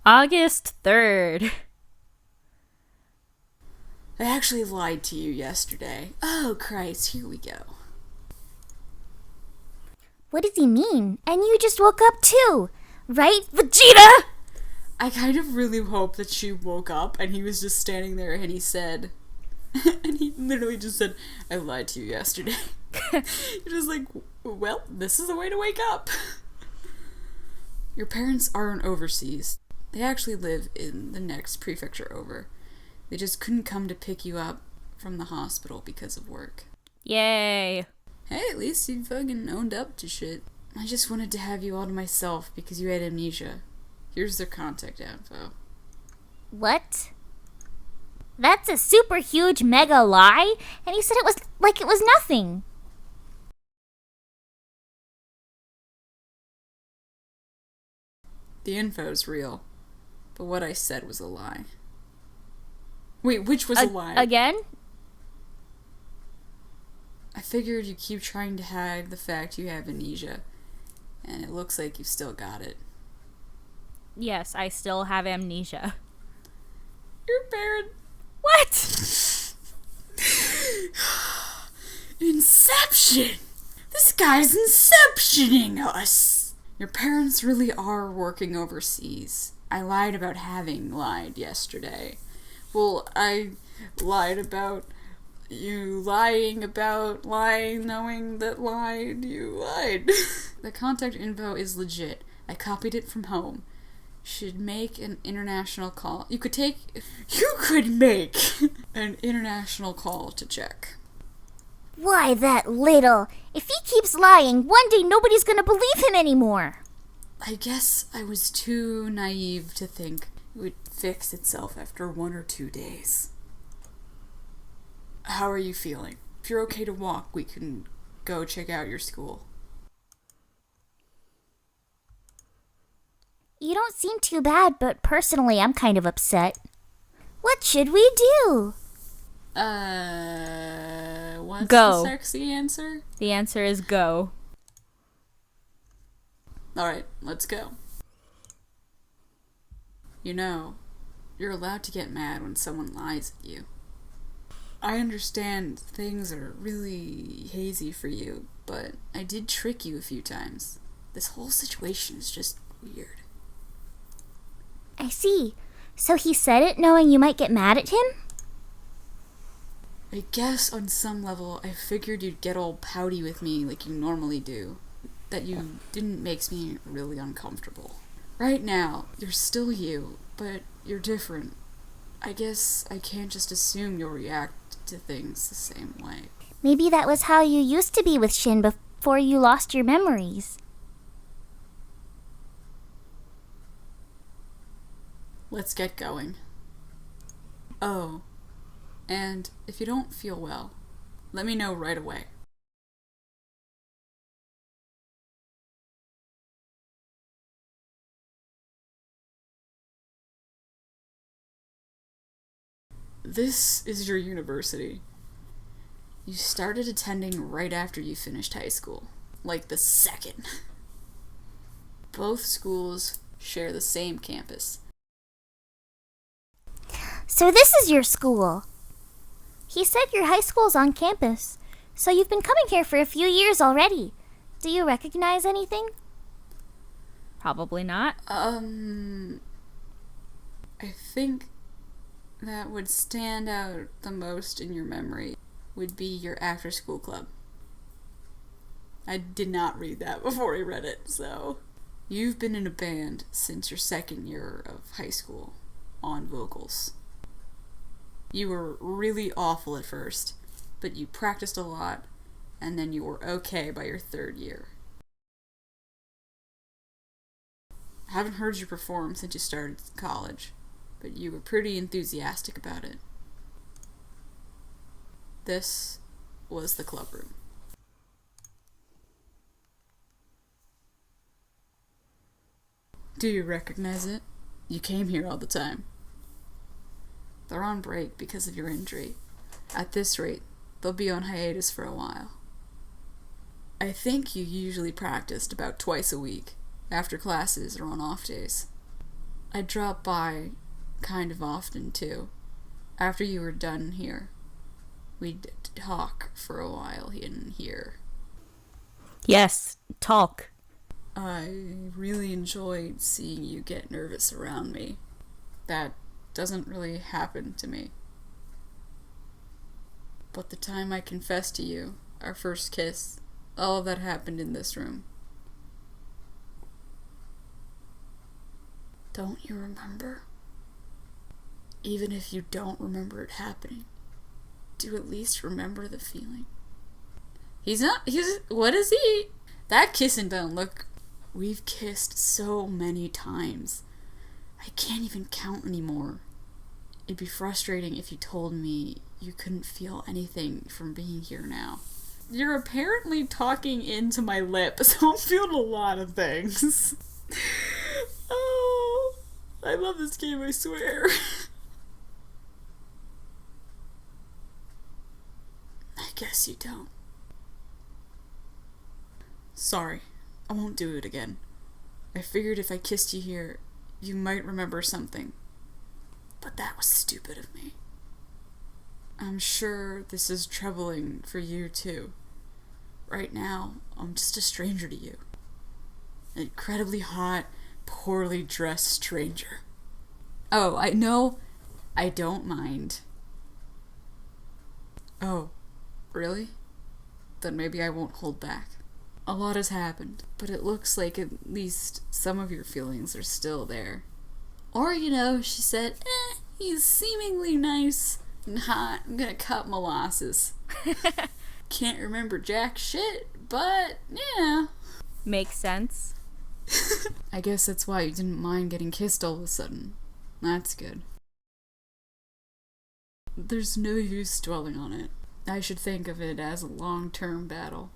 August 3rd. I actually lied to you yesterday. Oh, Christ, here we go. What does he mean? And you just woke up too, right, Vegeta? I kind of really hope that she woke up and he was just standing there and he said, and he literally just said, I lied to you yesterday. You're just like, well, this is the way to wake up. Your parents aren't overseas. They actually live in the next prefecture over. They just couldn't come to pick you up from the hospital because of work. Yay. Hey, at least you fucking owned up to shit. I just wanted to have you all to myself because you had amnesia. Here's their contact info. What? That's a super huge mega lie, and he said it was like it was nothing. The info's real, but what I said was a lie. Wait, which was a lie? Again? I figured you keep trying to hide the fact you have amnesia, and it looks like you've still got it. Yes, I still have amnesia. Your parent. What? Inception! This guy's inceptioning us! Your parents really are working overseas. I lied about having lied yesterday. Well, I lied about you lying about lying, knowing that lied, you lied. The contact info is legit. I copied it from home. Should make an international call. You could make an international call to check. Why that little? If he keeps lying, one day nobody's gonna believe him anymore. I guess I was too naive to think it would fix itself after 1 or 2 days. How are you feeling? If you're okay to walk, we can go check out your school. You don't seem too bad, but personally I'm kind of upset. What should we do? What's Go. the sexy answer? The answer is go. Alright, let's go. You know, you're allowed to get mad when someone lies at you. I understand things are really hazy for you, but I did trick you a few times. This whole situation is just weird. I see. So he said it knowing you might get mad at him? I guess on some level I figured you'd get all pouty with me like you normally do. That you didn't makes me really uncomfortable. Right now, you're still you, but you're different. I guess I can't just assume you'll react to things the same way. Maybe that was how you used to be with Shin before you lost your memories. Let's get going. Oh, and if you don't feel well, let me know right away. This is your university. You started attending right after you finished high school. Like the second. Both schools share the same campus. So this is your school. He said your high school's on campus, so you've been coming here for a few years already. Do you recognize anything? Probably not. I think that would stand out the most in your memory would be your after school club. I did not read that before I read it, so. You've been in a band since your second year of high school, on vocals. You were really awful at first, but you practiced a lot, and then you were okay by your third year. I haven't heard you perform since you started college, but you were pretty enthusiastic about it. This was the club room. Do you recognize it? You came here all the time. They're on break because of your injury. At this rate, they'll be on hiatus for a while. I think you usually practiced about twice a week, after classes or on off days. I drop by kind of often, too. After you were done here, we'd talk for a while in here. Yes, talk. I really enjoyed seeing you get nervous around me. That doesn't really happen to me. But the time I confessed to you, our first kiss, all of that happened in this room. Don't you remember? Even if you don't remember it happening, do you at least remember the feeling? What is he? That kissing don't look... We've kissed so many times. I can't even count anymore. It'd be frustrating if you told me you couldn't feel anything from being here now. You're apparently talking into my lip, so I'm feeling a lot of things. Oh, I love this game, I swear. I guess you don't. Sorry, I won't do it again. I figured if I kissed you here, you might remember something. But that was stupid of me. I'm sure this is troubling for you too. Right now, I'm just a stranger to you. An incredibly hot, poorly dressed stranger. Oh, I know. I don't mind. Oh, really? Then maybe I won't hold back. A lot has happened, but it looks like at least some of your feelings are still there. Or, she said, he's seemingly nice and hot. I'm gonna cut molasses. Can't remember jack shit, but, yeah. Makes sense. I guess that's why you didn't mind getting kissed all of a sudden. That's good. There's no use dwelling on it. I should think of it as a long-term battle.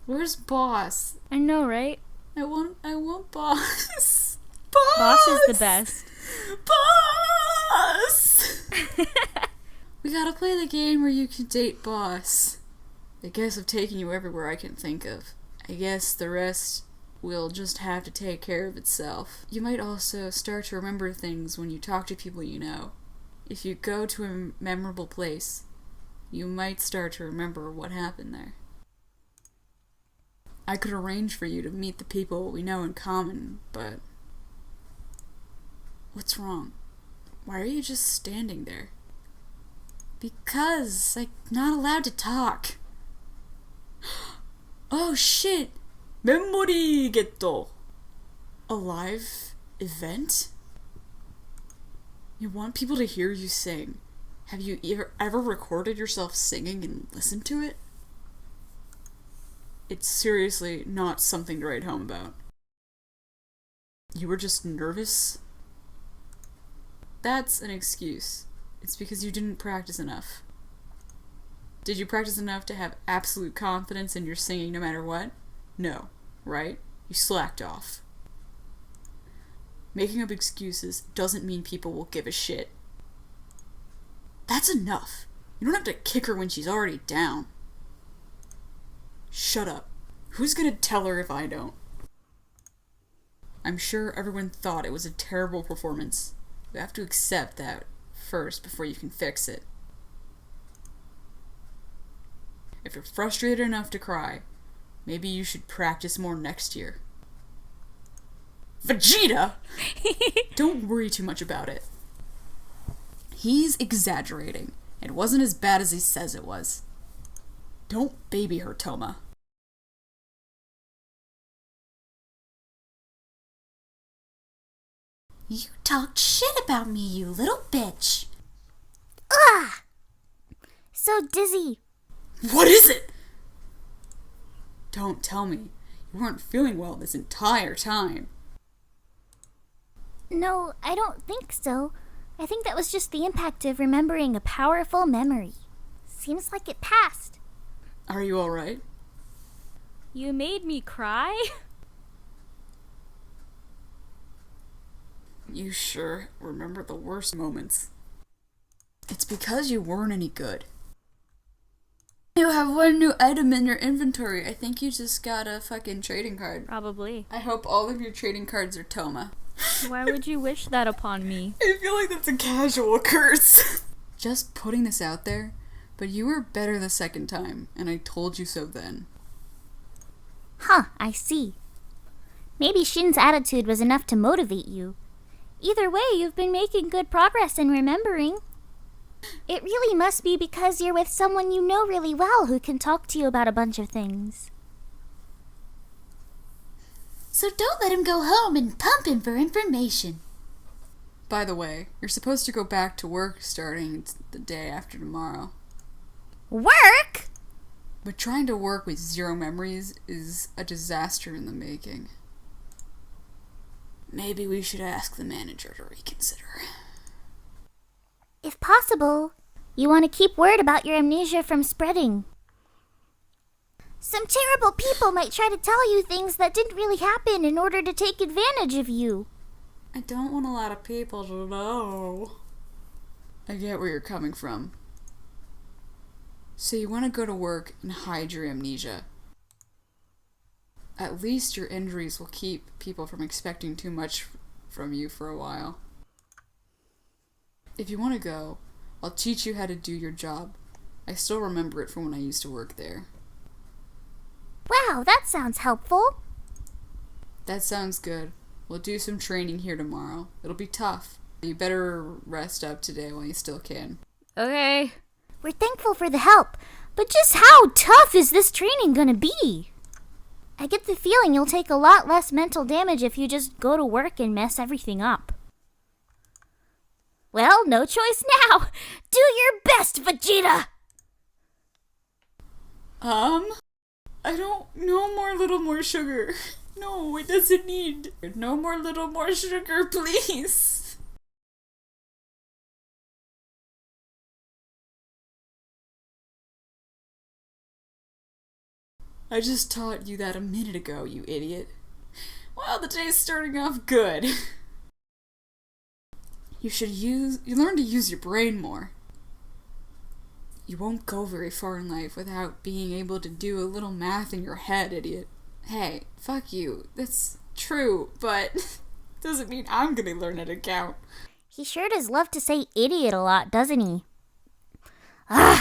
Where's Boss? I know, right? I want Boss. Boss is the best. Boss! We gotta play the game where you can date Boss. I guess I've taken you everywhere I can think of. I guess the rest will just have to take care of itself. You might also start to remember things when you talk to people you know. If you go to a memorable place, you might start to remember what happened there. I could arrange for you to meet the people we know in common, but... What's wrong? Why are you just standing there? Because I'm not allowed to talk. Oh shit! Memory getto! A live event? You want people to hear you sing. Have you ever recorded yourself singing and listened to it? It's seriously not something to write home about. You were just nervous? That's an excuse. It's because you didn't practice enough. Did you practice enough to have absolute confidence in your singing no matter what? No, right? You slacked off. Making up excuses doesn't mean people will give a shit. That's enough. You don't have to kick her when she's already down. Shut up. Who's gonna tell her if I don't? I'm sure everyone thought it was a terrible performance. You have to accept that first before you can fix it. If you're frustrated enough to cry, maybe you should practice more next year. Vegeta! Don't worry too much about it. He's exaggerating. It wasn't as bad as he says it was. Don't baby her, Toma. You talked shit about me, you little bitch. Ugh! So dizzy. What is it? Don't tell me. You weren't feeling well this entire time. No, I don't think so. I think that was just the impact of remembering a powerful memory. Seems like it passed. Are you alright? You made me cry? You sure remember the worst moments. It's because you weren't any good. you have one new item in your inventory. I think you just got a fucking trading card. Probably. I hope all of your trading cards are Toma. Why would you wish that upon me? I feel like that's a casual curse. Just putting this out there, but you were better the second time, and I told you so then. Huh, I see. Maybe Shin's attitude was enough to motivate you. Either way, you've been making good progress in remembering. It really must be because you're with someone you know really well who can talk to you about a bunch of things. So don't let him go home and pump him for information. By the way, you're supposed to go back to work starting the day after tomorrow. Work? But trying to work with 0 memories is a disaster in the making. Maybe we should ask the manager to reconsider. If possible, you want to keep word about your amnesia from spreading. Some terrible people might try to tell you things that didn't really happen in order to take advantage of you. I don't want a lot of people to know. I get where you're coming from. So you want to go to work and hide your amnesia. At least your injuries will keep people from expecting too much from you for a while. If you want to go, I'll teach you how to do your job. I still remember it from when I used to work there. Wow, that sounds helpful. That sounds good. We'll do some training here tomorrow. It'll be tough. You better rest up today while you still can. Okay. We're thankful for the help, but just how tough is this training gonna be? I get the feeling you'll take a lot less mental damage if you just go to work and mess everything up. Well, no choice now. Do your best, Vegeta! I don't... No more little more sugar. No, it doesn't need... No more little more sugar, please. I just taught you that a minute ago, you idiot. Well, the day's starting off good. You learn to use your brain more. You won't go very far in life without being able to do a little math in your head, idiot. Hey, fuck you. That's true, but doesn't mean I'm gonna learn how to count. He sure does love to say idiot a lot, doesn't he?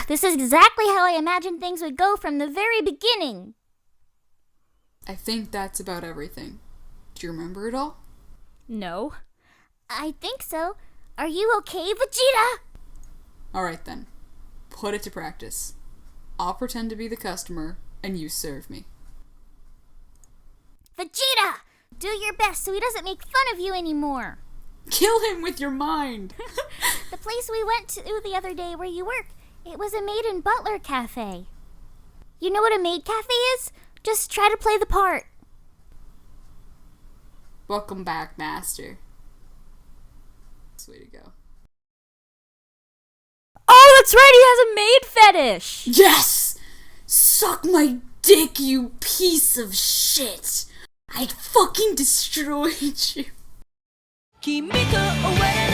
This is exactly how I imagined things would go from the very beginning. I think that's about everything. Do you remember it all? No. I think so. Are you okay, Vegeta? Alright then. Put it to practice. I'll pretend to be the customer, and you serve me. Vegeta! Do your best so he doesn't make fun of you anymore. Kill him with your mind! The place we went to the other day where you work, it was a maid and butler cafe. You know what a maid cafe is? Just try to play the part. Welcome back, Master. That's the way to go. Oh, that's right, he has a maid fetish! Yes! Suck my dick, you piece of shit! I fucking destroyed you. 君と終える